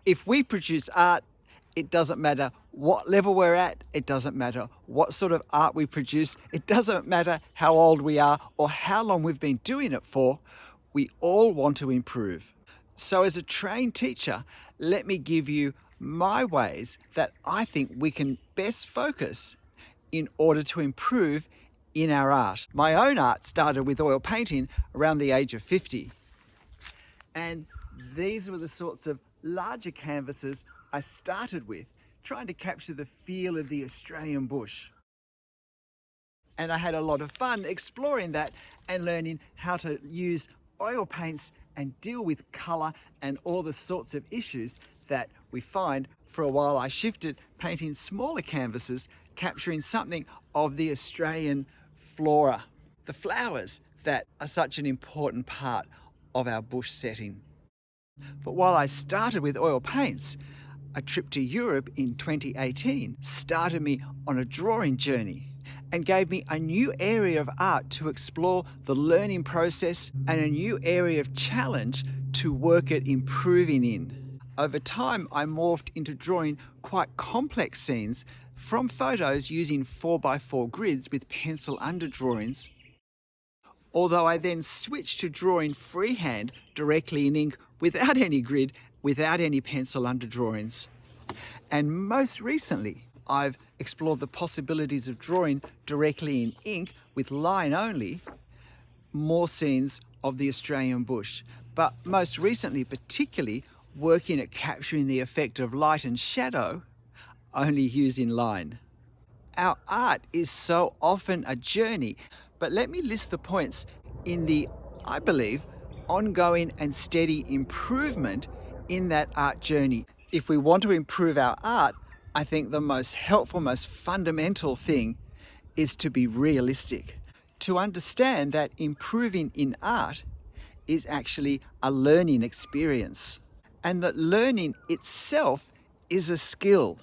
If we produce art, it doesn't matter what level we're at, it doesn't matter what sort of art we produce, it doesn't matter how old we are or how long we've been doing it for, we all want to improve. So as a trained teacher, let me give you my ways that I think we can best focus in order to improve in our art. My own art started with oil painting around the age of 50. And these were the sorts of larger canvases I started with, trying to capture the feel of the Australian bush. And I had a lot of fun exploring that and learning how to use oil paints and deal with colour and all the sorts of issues that we find. For a while I shifted painting smaller canvases, capturing something of the Australian flora, the flowers that are such an important part of our bush setting. But while I started with oil paints, a trip to Europe in 2018 started me on a drawing journey and gave me a new area of art to explore the learning process and a new area of challenge to work at improving in. Over time, I morphed into drawing quite complex scenes from photos using 4x4 grids with pencil underdrawings, although I then switched to drawing freehand directly in ink without any grid, without any pencil underdrawings. And most recently, I've explored the possibilities of drawing directly in ink with line only, more scenes of the Australian bush. But most recently, particularly working at capturing the effect of light and shadow, only using line. Our art is so often a journey, but let me list the points in the, I believe, ongoing and steady improvement in that art journey. If we want to improve our art, I think the most helpful, most fundamental thing is to be realistic, to understand that improving in art is actually a learning experience, and that learning itself is a skill.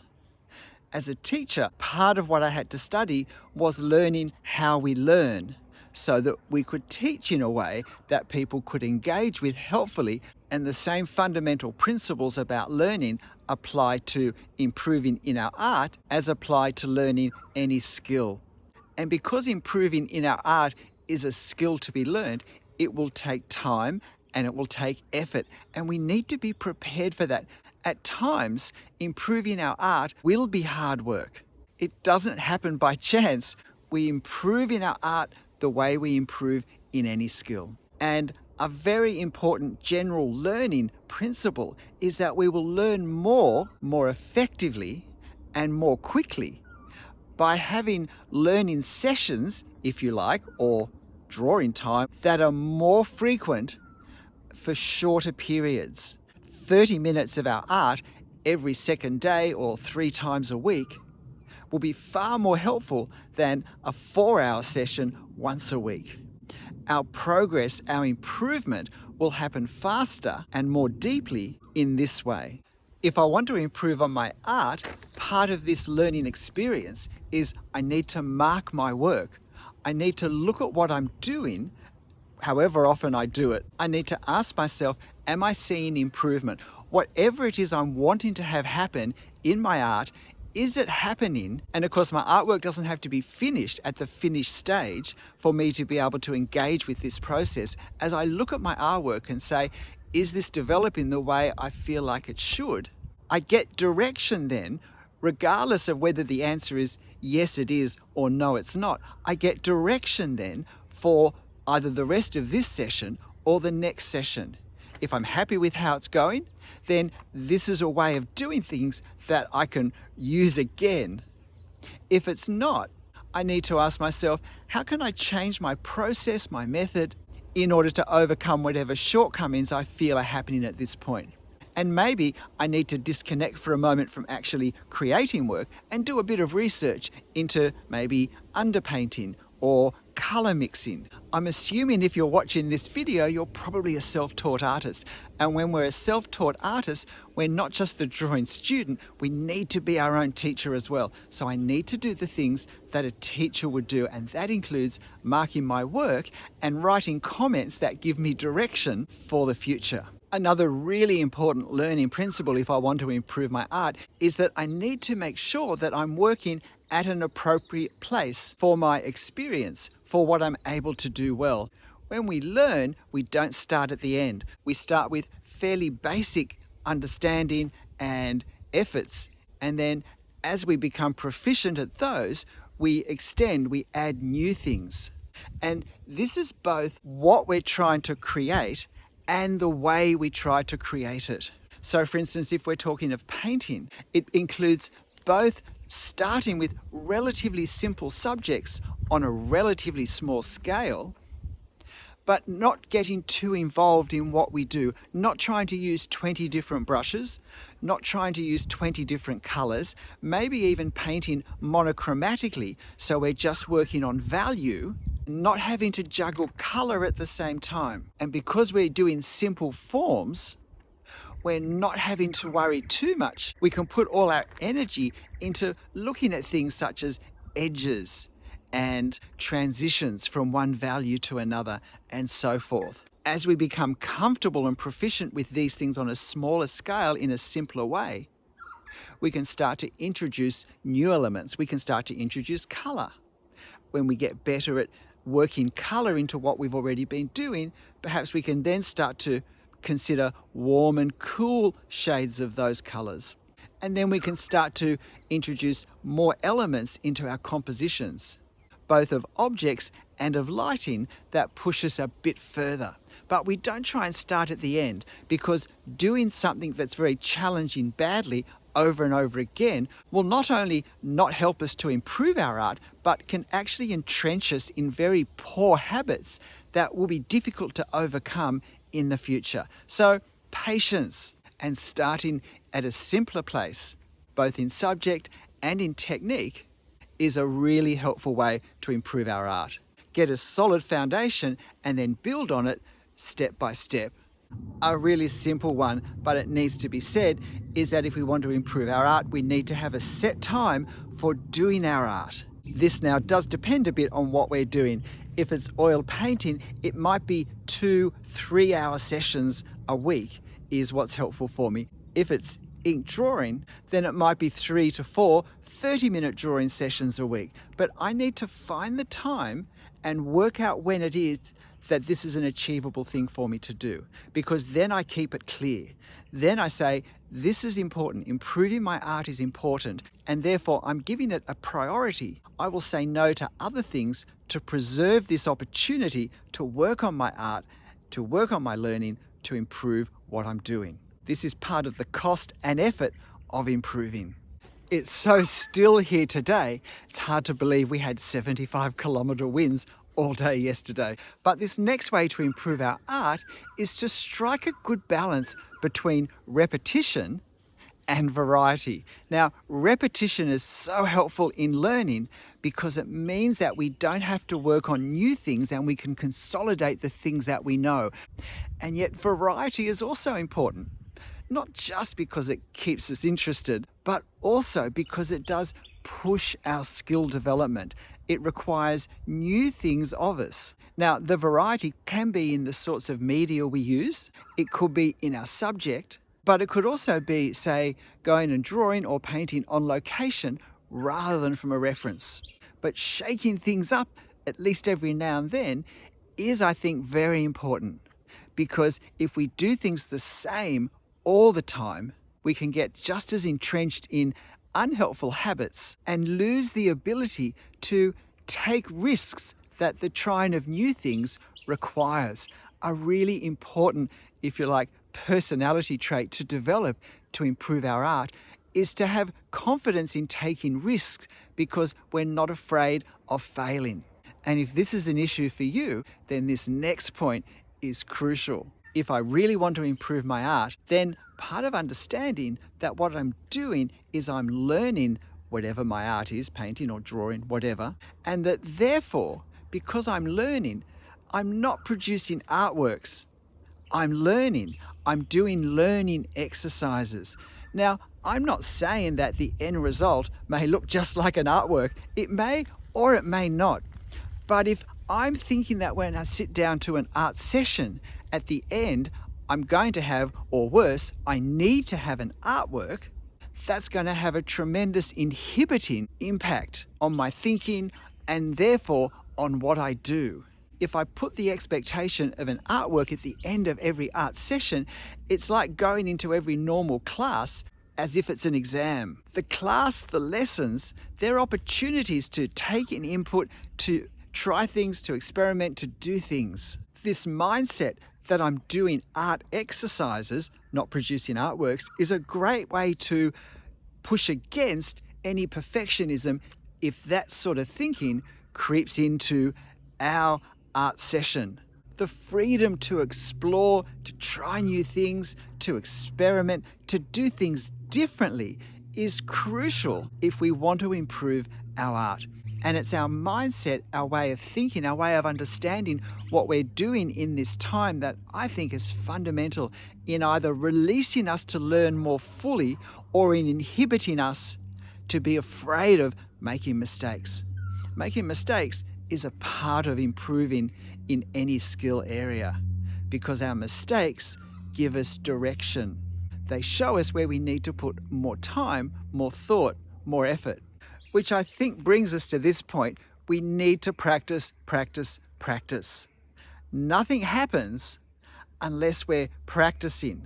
As a teacher, part of what I had to study was learning how we learn, so that we could teach in a way that people could engage with helpfully, and the same fundamental principles about learning apply to improving in our art as apply to learning any skill. And because improving in our art is a skill to be learned, it will take time and it will take effort, and we need to be prepared for that. At times, improving our art will be hard work. It doesn't happen by chance. We improve in our art the way we improve in any skill. And a very important general learning principle is that we will learn more effectively, and more quickly by having learning sessions, if you like, or drawing time that are more frequent for shorter periods. 30 minutes of our art every second day or 3 times a week will be far more helpful than a 4-hour session once a week. Our progress, our improvement will happen faster and more deeply in this way. If I want to improve on my art, part of this learning experience is I need to mark my work. I need to look at what I'm doing, however often I do it. I need to ask myself, am I seeing improvement? Whatever it is I'm wanting to have happen in my art, is it happening? And of course, my artwork doesn't have to be finished at the finished stage for me to be able to engage with this process. As I look at my artwork and say, is this developing the way I feel like it should? I get direction then, regardless of whether the answer is yes it is or no it's not. I get direction then for either the rest of this session or the next session. If I'm happy with how it's going, then this is a way of doing things that I can use again. If it's not, I need to ask myself, how can I change my process, my method, in order to overcome whatever shortcomings I feel are happening at this point? And maybe I need to disconnect for a moment from actually creating work and do a bit of research into maybe underpainting or color mixing. I'm assuming if you're watching this video, you're probably a self-taught artist. And when we're a self-taught artist, we're not just the drawing student, we need to be our own teacher as well. So I need to do the things that a teacher would do, and that includes marking my work and writing comments that give me direction for the future. Another really important learning principle if I want to improve my art is that I need to make sure that I'm working at an appropriate place for my experience, for what I'm able to do well. When we learn, we don't start at the end. We start with fairly basic understanding and efforts, and then as we become proficient at those, we extend, we add new things. And this is both what we're trying to create and the way we try to create it. So for instance, if we're talking of painting, it includes both starting with relatively simple subjects on a relatively small scale, but not getting too involved in what we do, not trying to use 20 different brushes, not trying to use 20 different colours, maybe even painting monochromatically, so we're just working on value, not having to juggle colour at the same time. And because we're doing simple forms, we're not having to worry too much. We can put all our energy into looking at things such as edges and transitions from one value to another, and so forth. As we become comfortable and proficient with these things on a smaller scale in a simpler way, we can start to introduce new elements. We can start to introduce colour. When we get better at working colour into what we've already been doing, perhaps we can then start to consider warm and cool shades of those colours. And then we can start to introduce more elements into our compositions, both of objects and of lighting, that push us a bit further. But we don't try and start at the end, because doing something that's very challenging badly over and over again will not only not help us to improve our art, but can actually entrench us in very poor habits that will be difficult to overcome in the future. So patience and starting at a simpler place, both in subject and in technique, is a really helpful way to improve our art. Get a solid foundation and then build on it step by step. A really simple one, but it needs to be said, is that if we want to improve our art, we need to have a set time for doing our art. This now does depend a bit on what we're doing. If it's oil painting, it might be 2-3 hour sessions a week is what's helpful for me. If it's ink drawing, then it might be 3 to 4 30-minute drawing sessions a week. But I need to find the time and work out when it is that this is an achievable thing for me to do, because then I keep it clear. Then I say, this is important, improving my art is important, and therefore I'm giving it a priority. I will say no to other things to preserve this opportunity to work on my art, to work on my learning, to improve what I'm doing. This is part of the cost and effort of improving. It's so still here today, it's hard to believe we had 75-kilometre winds all day yesterday. But this next way to improve our art is to strike a good balance between repetition and variety. Now, repetition is so helpful in learning because it means that we don't have to work on new things and we can consolidate the things that we know. And yet variety is also important, not just because it keeps us interested, but also because it does push our skill development. It requires new things of us. Now, the variety can be in the sorts of media we use. It could be in our subject, but it could also be, say, going and drawing or painting on location rather than from a reference. But shaking things up, at least every now and then, is, I think, very important. Because if we do things the same all the time, we can get just as entrenched in unhelpful habits and lose the ability to take risks that the trying of new things requires. A really important, if you like, personality trait to develop to improve our art is to have confidence in taking risks because we're not afraid of failing. And if this is an issue for you, then this next point is crucial. If I really want to improve my art, then part of understanding that what I'm doing is I'm learning whatever my art is, painting or drawing, whatever, and that therefore, because I'm learning, I'm not producing artworks. I'm learning. I'm doing learning exercises. Now, I'm not saying that the end result may look just like an artwork. It may or it may not. But if I'm thinking that when I sit down to an art session, at the end, I'm going to have, or worse, I need to have an artwork, that's going to have a tremendous inhibiting impact on my thinking and therefore on what I do. If I put the expectation of an artwork at the end of every art session, it's like going into every normal class as if it's an exam. The class, the lessons, they're opportunities to take in input, to try things, to experiment, to do things. This mindset that I'm doing art exercises, not producing artworks, is a great way to push against any perfectionism if that sort of thinking creeps into our art session. The freedom to explore, to try new things, to experiment, to do things differently is crucial if we want to improve our art. And it's our mindset, our way of thinking, our way of understanding what we're doing in this time that I think is fundamental in either releasing us to learn more fully or in inhibiting us to be afraid of making mistakes. Making mistakes is a part of improving in any skill area because our mistakes give us direction. They show us where we need to put more time, more thought, more effort. Which I think brings us to this point. We need to practice, practice, practice. Nothing happens unless we're practicing,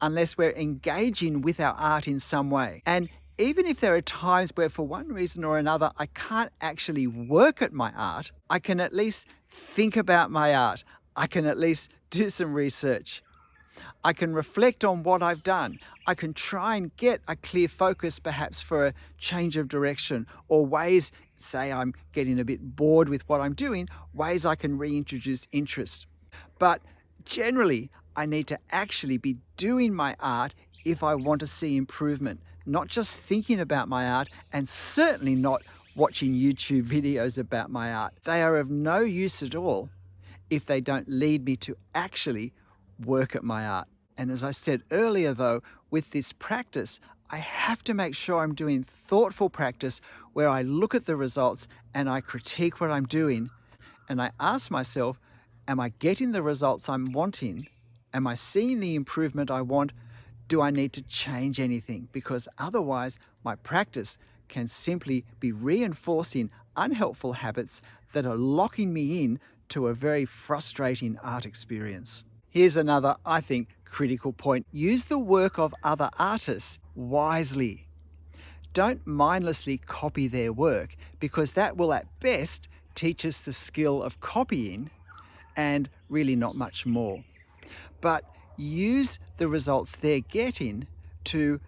unless we're engaging with our art in some way. And even if there are times where for one reason or another I can't actually work at my art, I can at least think about my art. I can at least do some research. I can reflect on what I've done. I can try and get a clear focus perhaps for a change of direction or ways, say I'm getting a bit bored with what I'm doing, ways I can reintroduce interest. But generally, I need to actually be doing my art if I want to see improvement, not just thinking about my art and certainly not watching YouTube videos about my art. They are of no use at all if they don't lead me to actually work at my art. And as I said earlier though, with this practice, I have to make sure I'm doing thoughtful practice where I look at the results and I critique what I'm doing and I ask myself, am I getting the results I'm wanting? Am I seeing the improvement I want? Do I need to change anything? Because otherwise my practice can simply be reinforcing unhelpful habits that are locking me in to a very frustrating art experience. Here's another, I think, critical point. Use the work of other artists wisely. Don't mindlessly copy their work because that will at best teach us the skill of copying and really not much more. But use the results they're getting to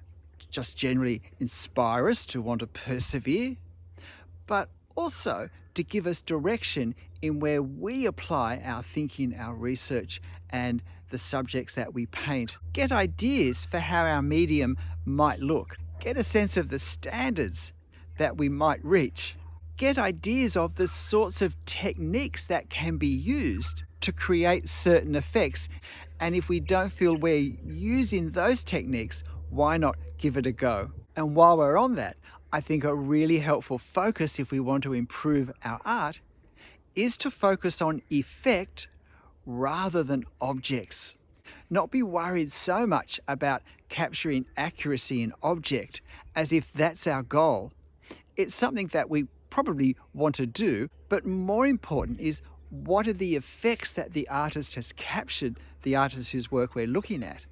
just generally inspire us to want to persevere, but also to give us direction in where we apply our thinking, our research, and the subjects that we paint. Get ideas for how our medium might look. Get a sense of the standards that we might reach. Get ideas of the sorts of techniques that can be used to create certain effects. And if we don't feel we're using those techniques, why not give it a go? And while we're on that, I think a really helpful focus if we want to improve our art is to focus on effect rather than objects. Not be worried so much about capturing accuracy in object as if that's our goal. It's something that we probably want to do, but more important is what are the effects that the artist has captured, the artist whose work we're looking at?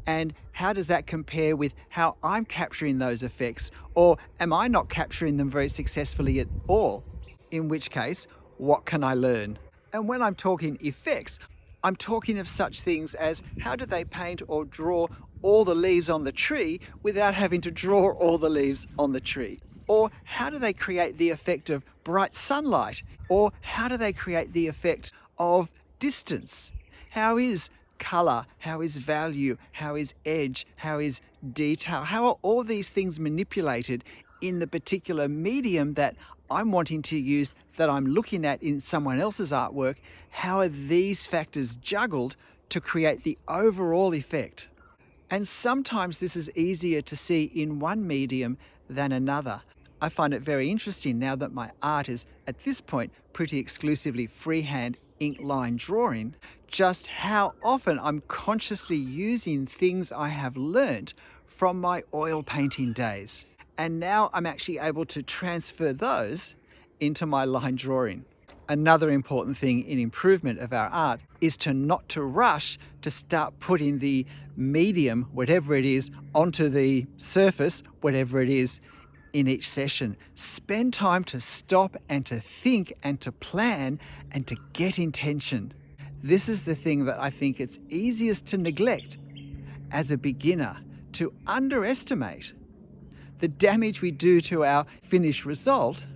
And how does that compare with how I'm capturing those effects? Or am I not capturing them very successfully at all? In which case, what can I learn? And when I'm talking effects, I'm talking of such things as how do they paint or draw all the leaves on the tree without having to draw all the leaves on the tree? Or how do they create the effect of bright sunlight? Or how do they create the effect of distance? How is colour? How is value? How is edge? How is detail? How are all these things manipulated in the particular medium that I'm wanting to use, that I'm looking at in someone else's artwork? How are these factors juggled to create the overall effect? And sometimes this is easier to see in one medium than another. I find it very interesting now that my art is, at this point, pretty exclusively freehand ink line drawing, just how often I'm consciously using things I have learnt from my oil painting days. And now I'm actually able to transfer those into my line drawing. Another important thing in improvement of our art is not to rush to start putting the medium, whatever it is, onto the surface, whatever it is, in each session. Spend time to stop and to think and to plan and to get intention. This is the thing that I think it's easiest to neglect as a beginner, to underestimate the damage we do to our finished result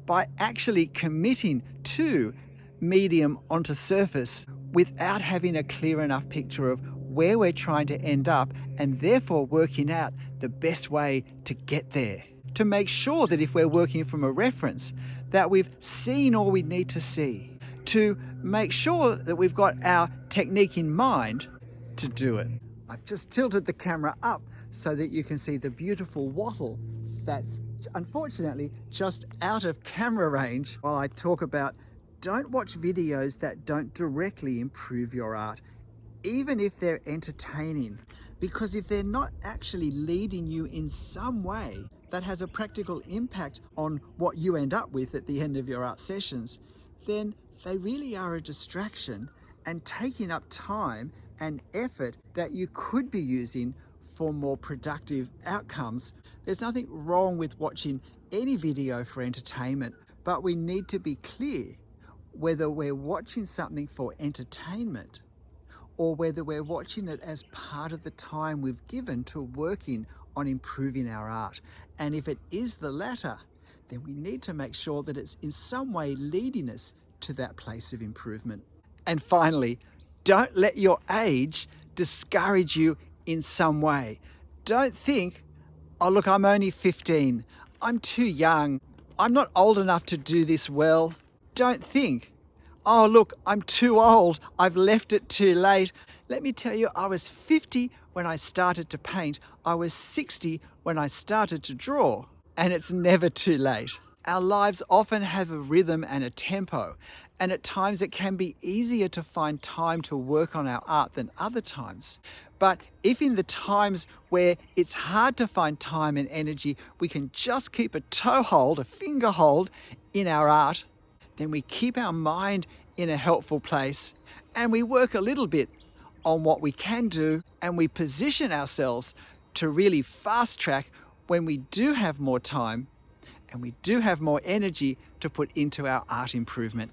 by actually committing to medium onto surface without having a clear enough picture of where we're trying to end up, and therefore working out the best way to get there. To make sure that if we're working from a reference, that we've seen all we need to see. To make sure that we've got our technique in mind to do it. I've just tilted the camera up so that you can see the beautiful wattle that's unfortunately just out of camera range while I talk about don't watch videos that don't directly improve your art, even if they're entertaining. Because if they're not actually leading you in some way that has a practical impact on what you end up with at the end of your art sessions, then they really are a distraction and taking up time and effort that you could be using for more productive outcomes. There's nothing wrong with watching any video for entertainment, but we need to be clear whether we're watching something for entertainment or whether we're watching it as part of the time we've given to working on improving our art. And if it is the latter, then we need to make sure that it's in some way leading us to that place of improvement. And finally, don't let your age discourage you in some way. Don't think, oh look, I'm only 15, I'm too young, I'm not old enough to do this well. Don't think, oh look, I'm too old, I've left it too late. Let me tell you, I was 50 when I started to paint, I was 60 when I started to draw, and it's never too late. Our lives often have a rhythm and a tempo, and at times it can be easier to find time to work on our art than other times. But if in the times where it's hard to find time and energy, we can just keep a toehold, a finger hold in our art, then we keep our mind in a helpful place and we work a little bit on what we can do, and we position ourselves to really fast track when we do have more time and we do have more energy to put into our art improvement.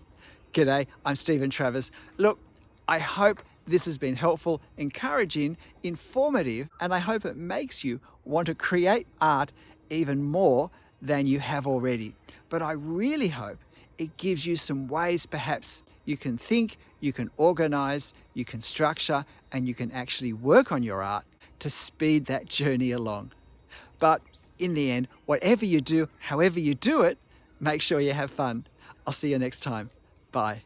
G'day, I'm Stephen Travers. Look, I hope this has been helpful, encouraging, informative, and I hope it makes you want to create art even more than you have already. But I really hope it gives you some ways perhaps you can think, you can organize, you can structure, and you can actually work on your art to speed that journey along. But in the end, whatever you do, however you do it, make sure you have fun. I'll see you next time. Bye.